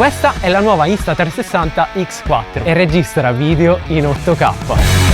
Questa è la nuova Insta360 X4 e registra video in 8K.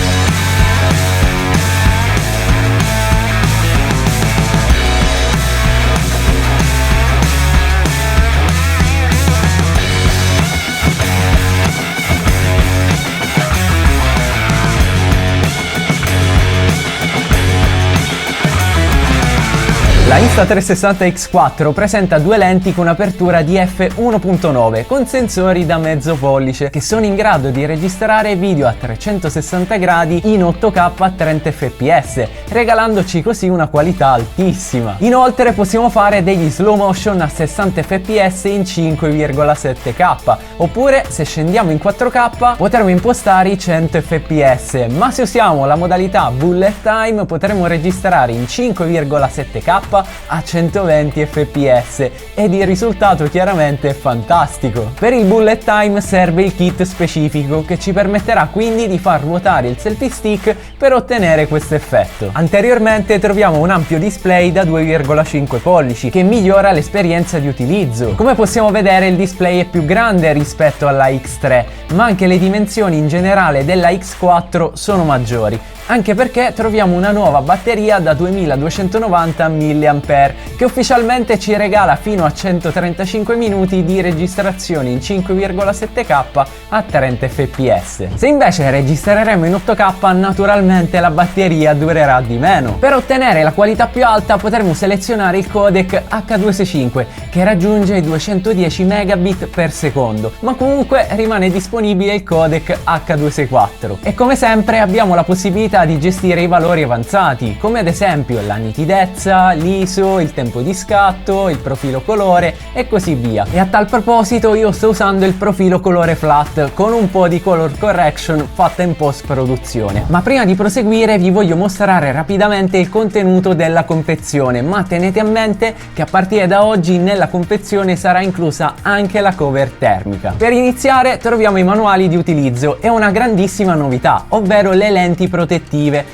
La Insta360 X4 presenta due lenti con apertura di f1.9 con sensori da mezzo pollice che sono in grado di registrare video a 360 gradi in 8K a 30 fps, regalandoci così una qualità altissima. Inoltre possiamo fare degli slow motion a 60 fps in 5,7K, oppure se scendiamo in 4K potremo impostare i 100 fps, ma se usiamo la modalità bullet time potremo registrare in 5,7K a 120 fps ed il risultato chiaramente è fantastico. Per il bullet time serve il kit specifico che ci permetterà quindi di far ruotare il selfie stick per ottenere questo effetto. Anteriormente troviamo un ampio display da 2,5 pollici che migliora l'esperienza di utilizzo. Come possiamo vedere, il display è più grande rispetto alla X3, ma anche le dimensioni in generale della X4 sono maggiori, anche perché troviamo una nuova batteria da 2290 mAh che ufficialmente ci regala fino a 135 minuti di registrazione in 5,7K a 30 fps. Se invece registreremo in 8K, naturalmente la batteria durerà di meno. Per ottenere la qualità più alta potremo selezionare il codec H265 che raggiunge i 210 megabit per secondo, ma comunque rimane disponibile il codec H264 e come sempre abbiamo la possibilità di gestire i valori avanzati, come ad esempio la nitidezza, l'ISO, il tempo di scatto, il profilo colore e così via. E a tal proposito io sto usando il profilo colore flat con un po' di color correction fatta in post produzione. Ma prima di proseguire vi voglio mostrare rapidamente il contenuto della confezione, ma tenete a mente che a partire da oggi nella confezione sarà inclusa anche la cover termica. Per iniziare troviamo i manuali di utilizzo e una grandissima novità, ovvero le lenti protettive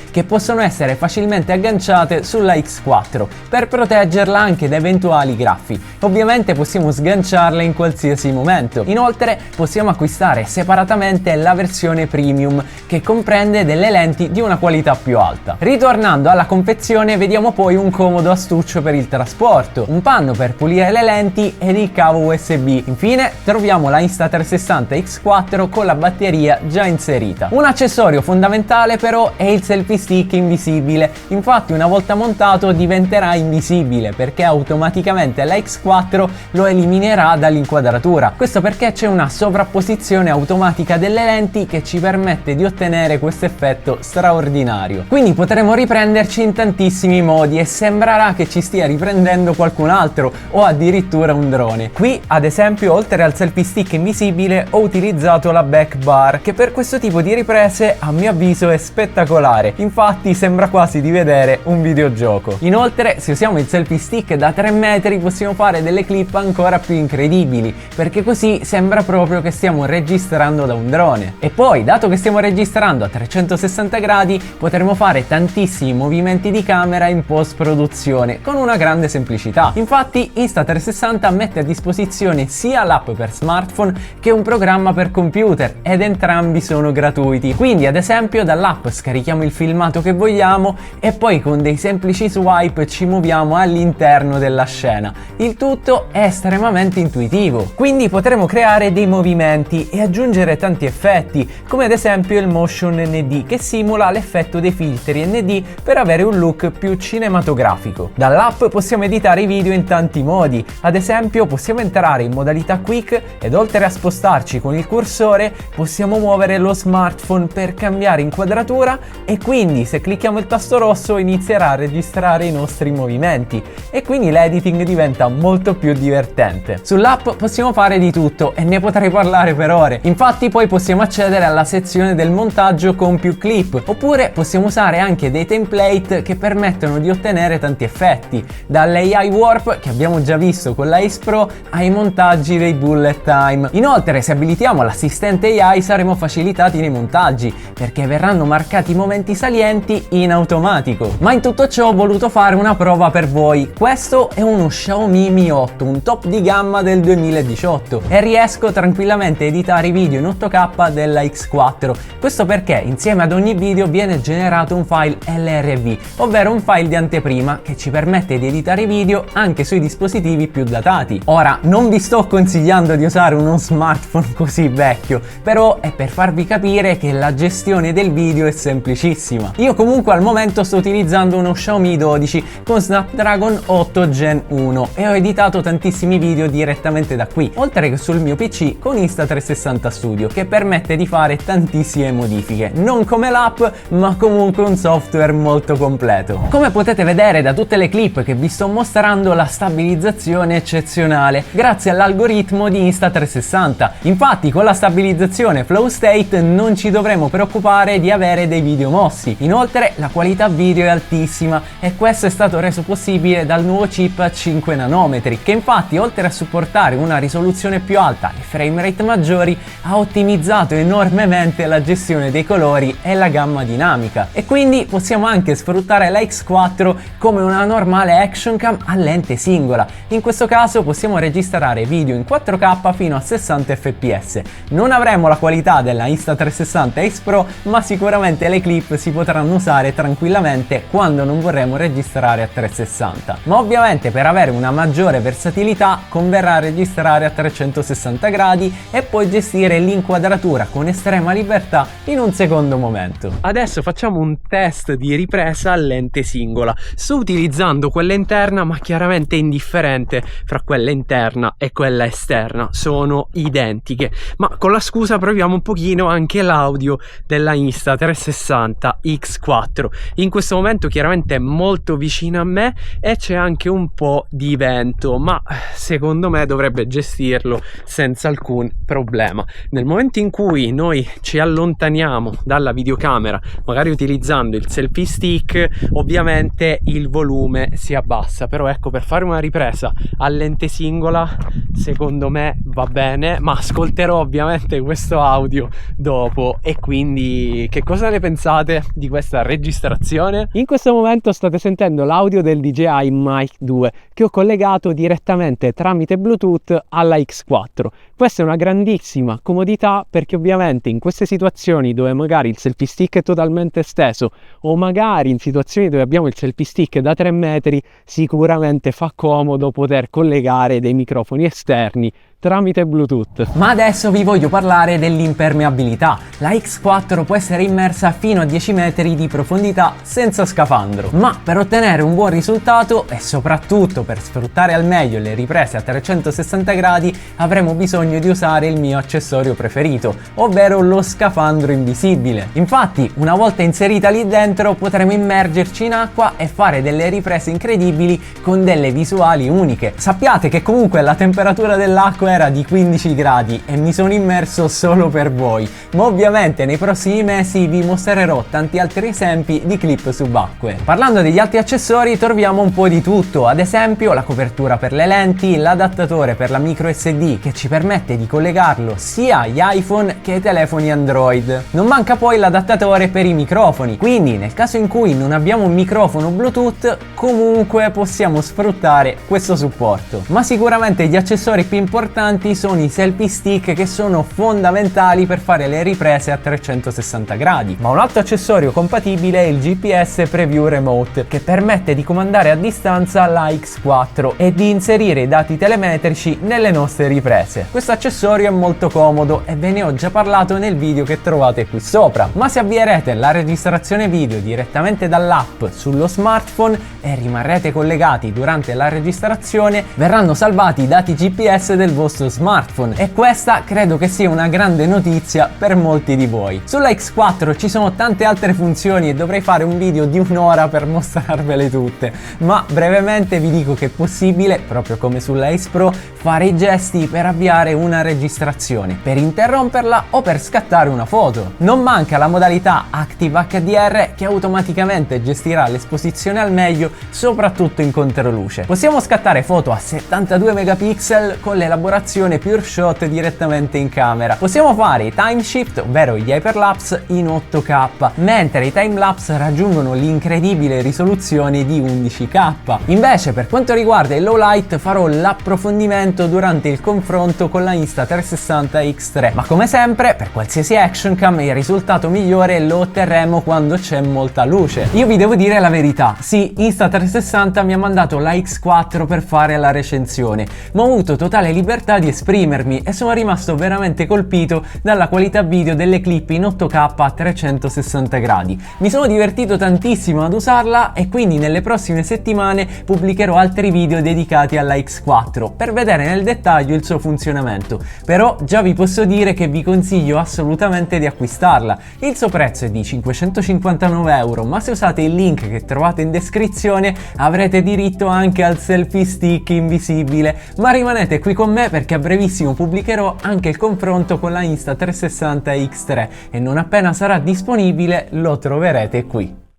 che possono essere facilmente agganciate sulla X4 per proteggerla anche da eventuali graffi. Ovviamente possiamo sganciarle in qualsiasi momento. Inoltre possiamo acquistare separatamente la versione premium che comprende delle lenti di una qualità più alta. Ritornando alla confezione, vediamo poi un comodo astuccio per il trasporto, un panno per pulire le lenti ed il cavo USB. Infine troviamo la Insta360 X4 con la batteria già inserita. Un accessorio fondamentale però è il selfie stick invisibile. Infatti una volta montato diventerà invisibile perché automaticamente la X4 lo eliminerà dall'inquadratura. Questo perché c'è una sovrapposizione automatica delle lenti che ci permette di ottenere questo effetto straordinario. Quindi potremo riprenderci in tantissimi modi e sembrerà che ci stia riprendendo qualcun altro o addirittura un drone. Qui ad esempio, oltre al selfie stick invisibile, ho utilizzato la back bar che per questo tipo di riprese a mio avviso è spettacolare. Infatti sembra quasi di vedere un videogioco. Inoltre se usiamo il selfie stick da 3 metri possiamo fare delle clip ancora più incredibili, perché così sembra proprio che stiamo registrando da un drone. E poi, dato che stiamo registrando a 360 gradi, potremo fare tantissimi movimenti di camera in post produzione con una grande semplicità. Infatti Insta360 mette a disposizione sia l'app per smartphone che un programma per computer ed entrambi sono gratuiti. Quindi ad esempio dall'app scarichiamo il filmato che vogliamo e poi con dei semplici swipe ci muoviamo all'interno della scena. Il tutto è estremamente intuitivo, quindi potremo creare dei movimenti e aggiungere tanti effetti, come ad esempio il motion ND che simula l'effetto dei filtri ND per avere un look più cinematografico. Dall'app possiamo editare i video in tanti modi, ad esempio possiamo entrare in modalità quick ed oltre a spostarci con il cursore possiamo muovere lo smartphone per cambiare inquadratura e quindi se clicchiamo il tasto rosso inizierà a registrare i nostri movimenti e quindi l'editing diventa molto più divertente. Sull'app possiamo fare di tutto e ne potrei parlare per ore. Infatti poi possiamo accedere alla sezione del montaggio con più clip, oppure possiamo usare anche dei template che permettono di ottenere tanti effetti, dall'AI Warp che abbiamo già visto con la Ace Pro ai montaggi dei bullet time. Inoltre se abilitiamo l'assistente AI saremo facilitati nei montaggi perché verranno marcati i momenti salienti in automatico. Ma in tutto ciò ho voluto fare una prova per voi. Questo è uno Xiaomi Mi 8, un top di gamma del 2018 e riesco tranquillamente a editare i video in 8K della X4. Questo perché insieme ad ogni video viene generato un file LRV, ovvero un file di anteprima che ci permette di editare i video anche sui dispositivi più datati. Ora, non vi sto consigliando di usare uno smartphone così vecchio, però è per farvi capire che la gestione del video è semplicissima. Io comunque al momento sto utilizzando uno Xiaomi 12 con Snapdragon 8 Gen 1 e ho editato tantissimi video direttamente da qui, oltre che sul mio PC con Insta360 Studio, che permette di fare tantissime modifiche, non come l'app, ma comunque un software molto completo. Come potete vedere da tutte le clip che vi sto mostrando, la stabilizzazione è eccezionale grazie all'algoritmo di Insta360. Infatti con la stabilizzazione Flow State non ci dovremo preoccupare di avere dei video mossi. Inoltre la qualità video è altissima e questo è stato reso possibile dal nuovo chip a 5 nanometri, che infatti oltre a supportare una risoluzione più alta e frame rate maggiori ha ottimizzato enormemente la gestione dei colori e la gamma dinamica, e quindi possiamo anche sfruttare la X4 come una normale action cam a lente singola. In questo caso possiamo registrare video in 4K fino a 60 fps. Non avremo la qualità della Insta360 Ace Pro, ma sicuramente le clip si potranno usare tranquillamente quando non vorremmo registrare a 360. Ma ovviamente per avere una maggiore versatilità converrà registrare a 360 gradi e poi gestire l'inquadratura con estrema libertà in un secondo momento. Adesso facciamo un test di ripresa a lente singola. Sto utilizzando quella interna, ma chiaramente è indifferente fra quella interna e quella esterna, sono identiche, ma con la scusa proviamo un pochino anche l'audio della Insta360 X4. In questo momento chiaramente è molto vicino a me e c'è anche un po' di vento, ma secondo me dovrebbe gestirlo senza alcun problema. Nel momento in cui noi ci allontaniamo dalla videocamera, magari utilizzando il selfie stick, ovviamente il volume si abbassa, però ecco, per fare una ripresa a lente singola secondo me va bene, ma ascolterò ovviamente questo audio dopo. E quindi che cosa ne pensate di questa registrazione? In questo momento state sentendo l'audio del DJI Mic 2 che ho collegato direttamente tramite Bluetooth alla X4. Questa è una grandissima comodità perché ovviamente in queste situazioni dove magari il selfie stick è totalmente esteso o magari in situazioni dove abbiamo il selfie stick da 3 metri, sicuramente fa comodo poter collegare dei microfoni esterni tramite Bluetooth. Ma adesso vi voglio parlare dell'impermeabilità. La X4 può essere immersa fino a 10 metri di profondità senza scafandro, ma per ottenere un buon risultato e soprattutto per sfruttare al meglio le riprese a 360 gradi avremo bisogno di usare il mio accessorio preferito, ovvero lo scafandro invisibile. Infatti, una volta inserita lì dentro potremo immergerci in acqua e fare delle riprese incredibili con delle visuali uniche. Sappiate che comunque la temperatura dell'acqua era di 15 gradi e mi sono immerso solo per voi, ma ovviamente nei prossimi mesi vi mostrerò tanti altri esempi di clip subacquee. Parlando degli altri accessori troviamo un po' di tutto, ad esempio la copertura per le lenti, l'adattatore per la micro SD che ci permette di collegarlo sia agli iPhone che ai telefoni Android. Non manca poi l'adattatore per i microfoni, quindi nel caso in cui non abbiamo un microfono Bluetooth comunque possiamo sfruttare questo supporto. Ma sicuramente gli accessori più importanti sono i selfie stick, che sono fondamentali per fare le riprese a 360 gradi. Ma un altro accessorio compatibile è il GPS Preview Remote, che permette di comandare a distanza la X4 e di inserire i dati telemetrici nelle nostre riprese. Questo accessorio è molto comodo e ve ne ho già parlato nel video che trovate qui sopra, ma se avvierete la registrazione video direttamente dall'app sullo smartphone e rimarrete collegati durante la registrazione, verranno salvati i dati GPS del vostro smartphone, e questa credo che sia una grande notizia per molti di voi. Sulla X4 ci sono tante altre funzioni e dovrei fare un video di un'ora per mostrarvele tutte, ma brevemente vi dico che è possibile, proprio come sulla Ace Pro, fare i gesti per avviare una registrazione, per interromperla o per scattare una foto. Non manca la modalità Active HDR che automaticamente gestirà l'esposizione al meglio, soprattutto in controluce. Possiamo scattare foto a 72 megapixel con l'elaborazione lavorazione PureShot direttamente in camera. Possiamo fare i time shift, ovvero gli hyperlapse, in 8K, mentre i timelapse raggiungono l'incredibile risoluzione di 11K. Invece per quanto riguarda il low light farò l'approfondimento durante il confronto con la Insta360 X3, ma come sempre per qualsiasi action cam il risultato migliore lo otterremo quando c'è molta luce. Io vi devo dire la verità, sì, Insta360 mi ha mandato la X4 per fare la recensione, ma ho avuto totale libertà di esprimermi e sono rimasto veramente colpito dalla qualità video delle clip in 8K a 360 gradi. Mi sono divertito tantissimo ad usarla e quindi nelle prossime settimane pubblicherò altri video dedicati alla X4 per vedere nel dettaglio il suo funzionamento, però già vi posso dire che vi consiglio assolutamente di acquistarla. Il suo prezzo è di 559 euro, ma se usate il link che trovate in descrizione avrete diritto anche al selfie stick invisibile. Ma rimanete qui con me perché a brevissimo pubblicherò anche il confronto con la Insta360 X3 e non appena sarà disponibile lo troverete qui.